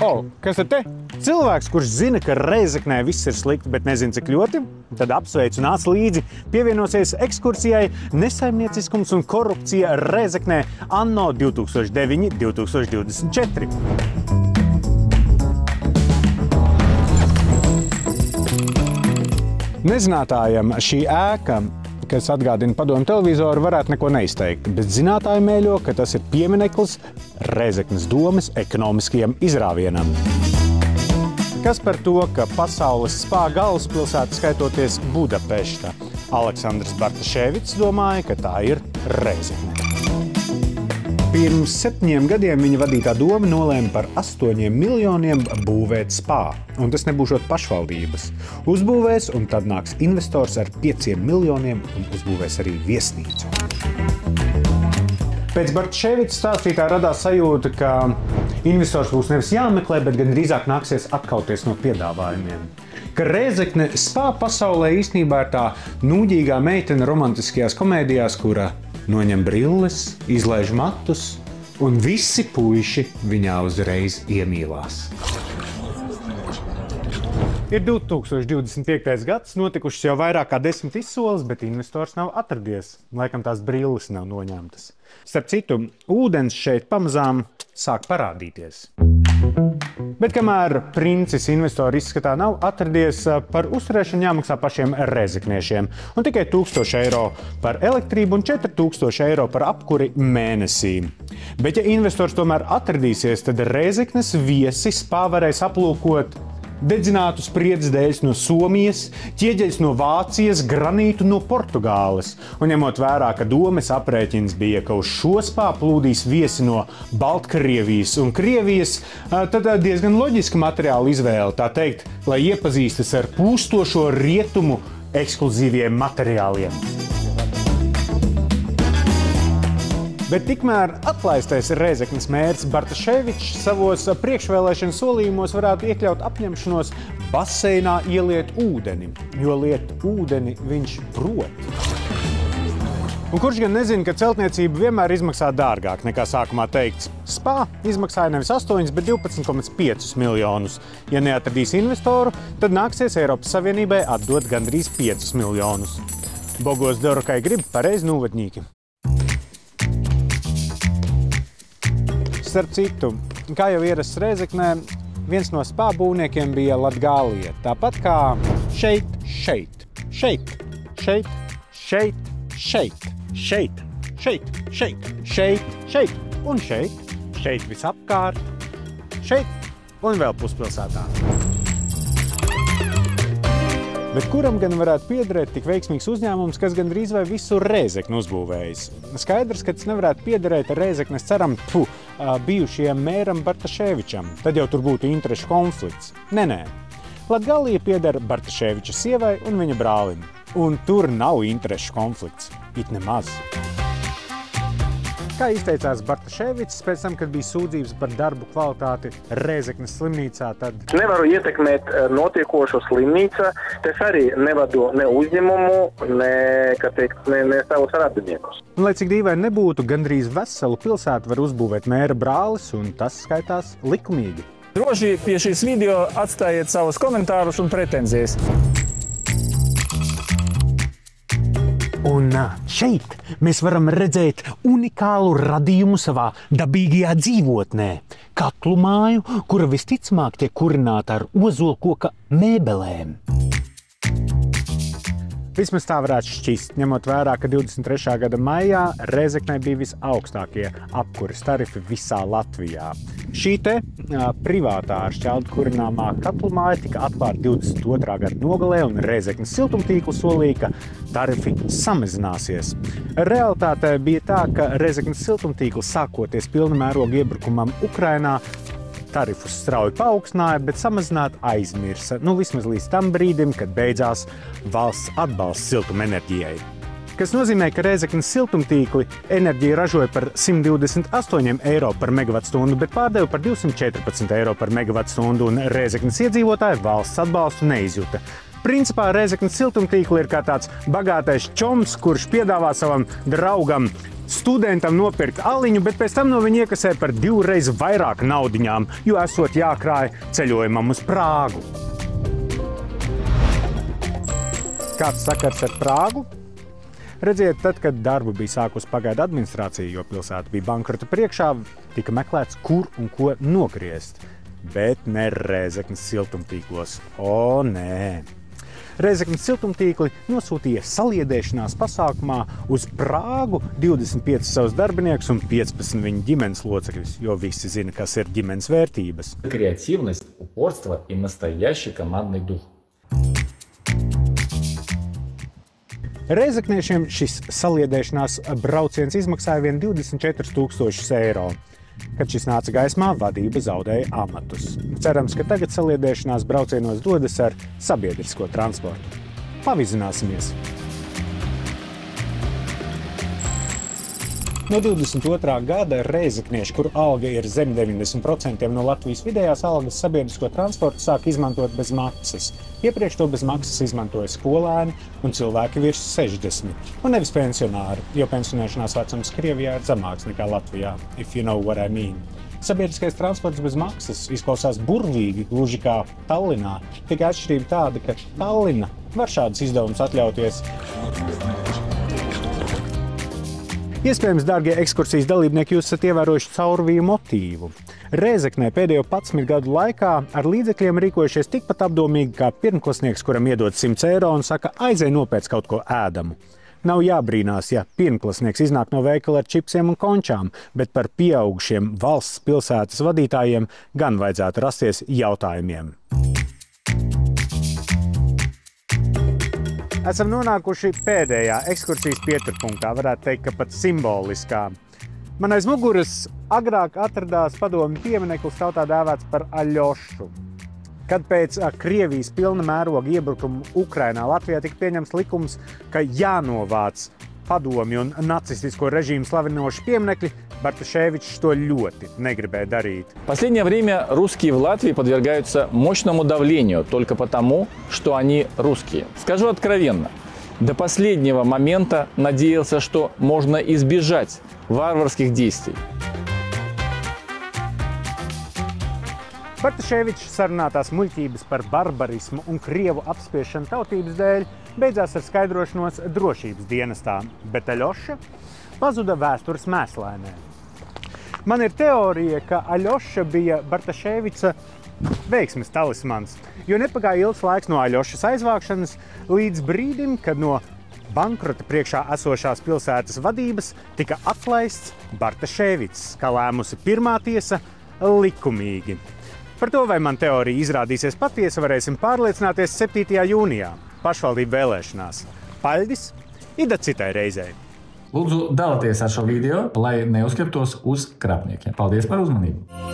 O, kas tad te? Cilvēks, kurš zina, ka Rēzeknē viss ir slikti, bet nezina, cik ļoti, tad apsveic un nāc līdzi, pievienosies ekskursijai Nesaimnieciskums un korupcija Rēzeknē anno 2009–2024. Nezinātājam šī ēka, kas atgādina padomu televizoru, varētu neko neizteikt, bet zinātāji mēļo, ka tas ir piemineklis Rēzeknes domes ekonomiskajam izrāvienam. Kas par to, ka pasaules spā galvaspilsēta skaitoties Budapešta? Aleksandrs Bartaševics domāja, ka tā ir Rēzekne. Pirms 7 gadiem viņa vadītā doma nolēma par 8 miljoniem būvēt spā. Un tas nebūšot pašvaldības. Uzbūvēs, un tad nāks investors ar 5 miljoniem un uzbūvēs arī viesnīcu. Pēc Bartaševica stāstītā radās sajūta, ka investors būs nevis jāmeklē, bet gan drīzāk nāksies atkauties no piedāvājumiem. Ka Rēzekne spā pasaulē īstenībā ir tā nūģīgā meitene romantiskajās komēdijās, kura noņem brilles, izlaiž matus, un visi puiši viņā uzreiz iemīlās. Ir 2025. gads, notikušas jau vairāk kā 10 izsoles, bet investors nav atradies. Laikam tās brilles nav noņemtas. Starp citu, ūdens šeit pamazām sāk parādīties. Bet kamēr princis investori izskatā nav atradies, par uzturēšanu jāmaksā pašiem rēzekniešiem. Un tikai 1000 eiro par elektrību un 4000 eiro par apkuri mēnesī. Bet ja investors tomēr atradīsies, tad Rēzeknes viesi spā varēs aplūkot dedzinātu spriedzes dēļus no Somijas, ķieģeļus no Vācijas, granītu no Portugāles. Un ņemot vērā, ka domes aprēķins bija, ka uz šo spā plūdīs viesi no Baltkrievijas un Krievijas, tad diezgan loģiska materiāla izvēle, tā teikt, lai iepazīstas ar pūstošo rietumu ekskluzīviem materiāliem. Bet tikmēr atlaistais Rēzeknes mērs Bartaševičs savos priekšvēlēšanu solījumos varētu iekļaut apņemšanos baseinā ieliet ūdeni, jo liet ūdeni viņš prot. Un kurš gan nezina, ka celtniecība vienmēr izmaksā dārgāk nekā sākumā teikts. Spā izmaksāja nevis 8, bet 12,5 miljonus. Ja neatradīs investoru, tad nāksies Eiropas Savienībai atdot gandrīz 5 miljonus. Bogos Dorokai grib pareizi novadņīki. Starp citu, kā jau ierasts Rēzeknē, viens no spā būvniekiem bija Latgālija. Tāpat kā šeit. Un šeit visapkārt, šeit un vēl puspilsētā. Bet kuram gan varētu piederēt tik veiksmīgs uzņēmums, kas gandrīz vai visu Rēzekni uzbūvējis? Skaidrs, ka tas nevarētu piederēt Rēzeknes ceram bijušajam mēram Bartaševičam. Tad jau tur būtu interešu konflikts. Nē. Latgalija pieder Bartaševiča sievai un viņa brālim. Un tur nav interešu konflikts. It nemaz. Kā izteicās Bartaševics pēc tam, kad bija sūdzības par darbu kvalitāti Rēzeknes slimnīcā, tad... Nevaru ietekmēt notiekošo slimnīca, tas arī nevadu ne uzņēmumu, ne savus radiniekus. Un, lai cik dīvaini nebūtu, gandrīz veselu pilsētu var uzbūvēt mēra brālis, un tas skaitās likumīgi. Droši pie šīs video atstājiet savus komentārus un pretenzijas. Un šeit mēs varam redzēt unikālu radījumu savā dabīgajā dzīvotnē. Katlu māju, kura visticamāk tiek kurināta ar ozolkoka mēbelēm. Vismaz tā varētu šķist, ņemot vērā, ka 23. gada maijā Rēzeknē bija visaugstākie apkures tarifi visā Latvijā. Šī te privātā ar šķeldu kurināmā katlumāja tika atklāta 22. gada nogalē, un Rēzeknes siltumtīkla solīja, ka tarifi samazināsies. Realitātē bija tā, ka Rēzeknes siltumtīkls sākoties pilna mēroga iebrukumam Ukrainā tarifus strauji paaugstināja, bet samazināt aizmirsa. Vismaz līdz tam brīdim, kad beidzās valsts atbalsts siltumenerģijai. Kas nozīmē, ka Rēzeknes siltumtīkli enerģiju ražoja par 128 eiro par megavatstundu, bet pārdeva par 214 eiro par megavatstundu, un Rēzeknes iedzīvotāji valsts atbalstu neizjuta. Principā Rēzeknes siltumtīkli ir kā tāds bagātais čoms, kurš piedāvā savam draugam, studentam nopirkt aliņu, bet pēc tam no viņa iekasē par 2 reizes vairāk naudiņām, jo esot jākrāj ceļojumam uz Prāgu. Kāds sakars ar Prāgu? Redziet, tad, kad darbu bija sākus pagaidu administrācija, jo pilsēta bija bankrota priekšā, tika meklēts, kur un ko nogriezt. Bet ne Rēzeknes siltumtīklos. O, nē! Rēzeknes siltumtīkli nosūtīja saliedēšanās pasākumā uz Prāgu 25 savus darbiniekus un 15 viņu ģimenes locekļus, jo visi zina, kas ir ģimenes vērtības. Креативность, упорство и настоящий командный дух. Rēzekniešiem šis saliedēšanās brauciens izmaksāja vien 24 000 eiro. Kad šis nāca gaismā, vadība zaudēja amatus. Cerams, ka tagad saliedēšanās braucienos dodas ar sabiedrisko transportu. Pavizināsimies! No 22. gada rēzeknieši, kuru alga ir zem 90% no Latvijas vidējās algas, sabiedrisko transportu sāk izmantot bez maksas. Iepriekš to bez maksas izmantoja skolēni un cilvēki virs 60. Un nevis pensionāri, jo pensionēšanās vecums Krievijā ir zemāks nekā Latvijā, if you know what I mean. Sabiedriskais transports bez maksas izklausās burvīgi, gluži kā Tallinā. Tikai atšķirība tāda, ka Tallina var šādus izdevumus atļauties. Iespējams, dārgie ekskursijas dalībnieki, jūs esat ievērojuši caurviju motīvu. Rēzeknē pēdējo 11 gadu laikā ar līdzekļiem rīkojušies tikpat apdomīgi kā pirmklasnieks, kuram iedod 100 eiro un saka, aizej nopēc kaut ko ēdamu. Nav jābrīnās, ja pirmklasnieks iznāk no veikala ar čipsiem un končām, bet par pieaugušiem valsts pilsētas vadītājiem gan vajadzētu rasties jautājumiem. Esam nonākuši pēdējā ekskursijas pieturpunktā, varētu teikt, ka pat simboliskā. Man aiz muguras agrāk atradās padomju piemineklis tautā dēvēts par Aļošu. Kad pēc Krievijas pilna mēroga iebrukuma Ukrainā Latvijā tika pieņemts likums, ka jānovāc padomju un nacistisko režīmu slavinoši pieminekļi, Bartaševičs to ļoti negribēja darīt. В последнее время русские в Латвии подвергаются мощному давлению только потому, что они русские. Скажу откровенно, до последнего момента надеялся, что можно избежать варварских действий. Bartaševičs sarunātās muļķības par barbarismu un krievu apspiešanu tautības dēļ beidzās ar skaidrošanos drošības dienestā, bet Aļoša pazuda vēstures mēslēnē. Man ir teorija, ka Aļoša bija Bartaševiča veiksmes talismans, jo nepagāja ilgs laiks no Aļošas aizvākšanas līdz brīdim, kad no bankrota priekšā esošās pilsētas vadības tika atlaists Bartaševičs, kā lēmusi pirmā tiesa likumīgi. Par to, vai man teorija izrādīsies patiesa, varēsim pārliecināties 7. jūnijā pašvaldību vēlēšanās. Paļģis, ida citai reizei! Lūdzu, dalieties ar šo video, lai neuzkriptos uz krāpniekiem. Paldies par uzmanību!